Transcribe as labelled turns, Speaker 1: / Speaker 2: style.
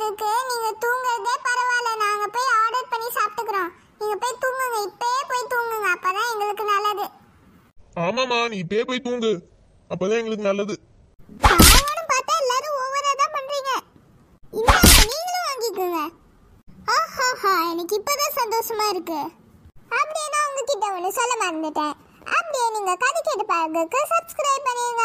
Speaker 1: எங்களுக்கு நீங்க தூங்குறதே பரவாயில்ல, நாங்க போய் ஆர்டர் பண்ணி சாப்பிட்டுக்கிறோம். நீங்க போய் தூங்குங்க, இப்பயே போய் தூங்குங்க, அப்பதான் எங்களுக்கு நல்லது.
Speaker 2: ஆமாமா, நீ இப்பயே போய் தூங்கு, அப்பதான் எங்களுக்கு நல்லது.
Speaker 1: பாவம்னு பார்த்தா எல்லாரும் ஓவரா தான் பண்றீங்க. நீங்களும் வாங்கிக்கோங்க. ஆஹாஹா, எனக்கு இப்பதான் சந்தோஷமா இருக்கு. அப்படியே நான் உங்ககிட்ட ஒண்ணு சொல்ல மறந்துட்டேன். அப்படியே நீங்க கதை கேட்டு பாருங்க, சப்ஸ்கிரைப் பண்ணிருங்க.